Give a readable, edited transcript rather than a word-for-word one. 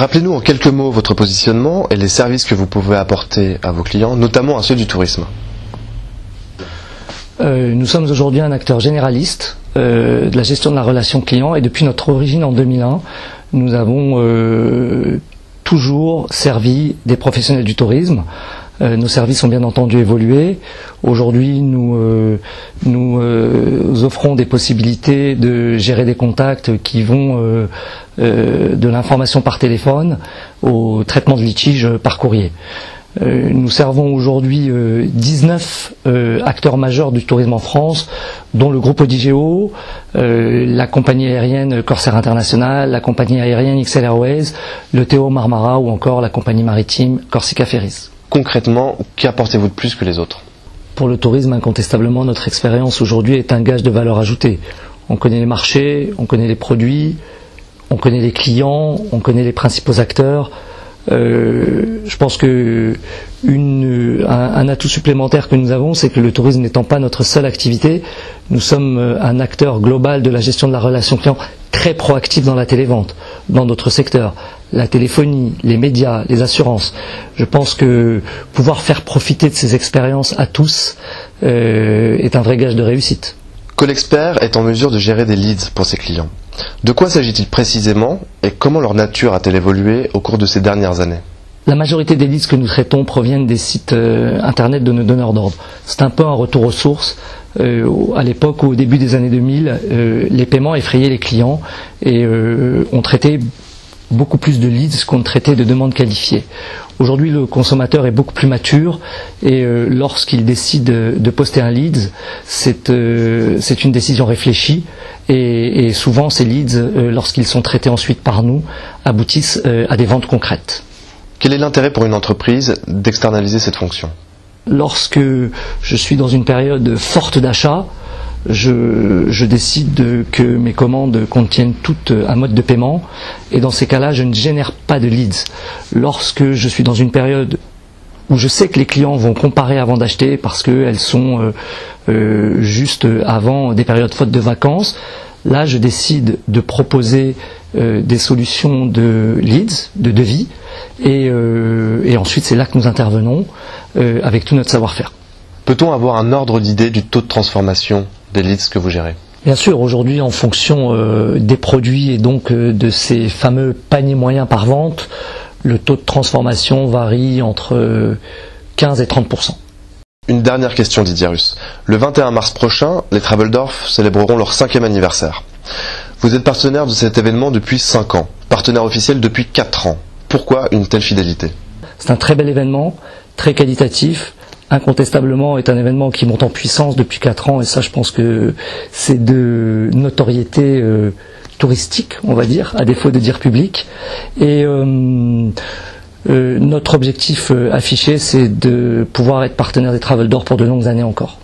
Rappelez-nous en quelques mots votre positionnement et les services que vous pouvez apporter à vos clients, notamment à ceux du tourisme. Nous sommes aujourd'hui un acteur généraliste de la gestion de la relation client et depuis notre origine en 2001, nous avons toujours servi des professionnels du tourisme. Nos services ont bien entendu évolué. Aujourd'hui, nous offrons des possibilités de gérer des contacts qui vont de l'information par téléphone au traitement de litiges par courrier. Nous servons aujourd'hui 19 acteurs majeurs du tourisme en France, dont le groupe Odigeo, la compagnie aérienne Corsair International, la compagnie aérienne XL Airways, le Théo Marmara ou encore la compagnie maritime Corsica Ferries. Concrètement, qu'apportez-vous de plus que les autres? Pour le tourisme, incontestablement, notre expérience aujourd'hui est un gage de valeur ajoutée. On connaît les marchés, on connaît les produits, on connaît les clients, on connaît les principaux acteurs. Je pense que un atout supplémentaire que nous avons, c'est que le tourisme n'étant pas notre seule activité, nous sommes un acteur global de la gestion de la relation client très proactif dans la télévente, dans notre secteur, la téléphonie, les médias, les assurances. Je pense que pouvoir faire profiter de ces expériences à tous est un vrai gage de réussite. Callexpert est en mesure de gérer des leads pour ses clients. De quoi s'agit-il précisément et comment leur nature a-t-elle évolué au cours de ces dernières années? La majorité des leads que nous traitons proviennent des sites internet de nos donneurs d'ordre. C'est un peu un retour aux sources. À l'époque, au début des années 2000, les paiements effrayaient les clients et on traitait beaucoup plus de leads qu'on ne traitait de demandes qualifiées. Aujourd'hui, le consommateur est beaucoup plus mature et lorsqu'il décide de poster un lead, c'est une décision réfléchie et souvent ces leads, lorsqu'ils sont traités ensuite par nous, aboutissent à des ventes concrètes. Quel est l'intérêt pour une entreprise d'externaliser cette fonction? Lorsque je suis dans une période forte d'achat, je décide que mes commandes contiennent toutes un mode de paiement et dans ces cas-là, je ne génère pas de leads. Lorsque je suis dans une période où je sais que les clients vont comparer avant d'acheter parce qu'elles sont juste avant des périodes faute de vacances, là je décide de proposer des solutions de leads, de devis et ensuite c'est là que nous intervenons avec tout notre savoir-faire. Peut-on avoir un ordre d'idée du taux de transformation des leads que vous gérez? Bien sûr, aujourd'hui en fonction des produits et donc de ces fameux paniers moyens par vente, le taux de transformation varie entre 15 et 30%. Une dernière question Didier Russe. Le 21 mars prochain, les Traveldorf célébreront leur 5e anniversaire. Vous êtes partenaire de cet événement depuis 5 ans, partenaire officiel depuis 4 ans. Pourquoi une telle fidélité? C'est un très bel événement, très qualitatif. Incontestablement est un événement qui monte en puissance depuis 4 ans et ça je pense que c'est de notoriété touristique, on va dire, à défaut de dire public. Et notre objectif affiché c'est de pouvoir être partenaire des Traveldorf pour de longues années encore.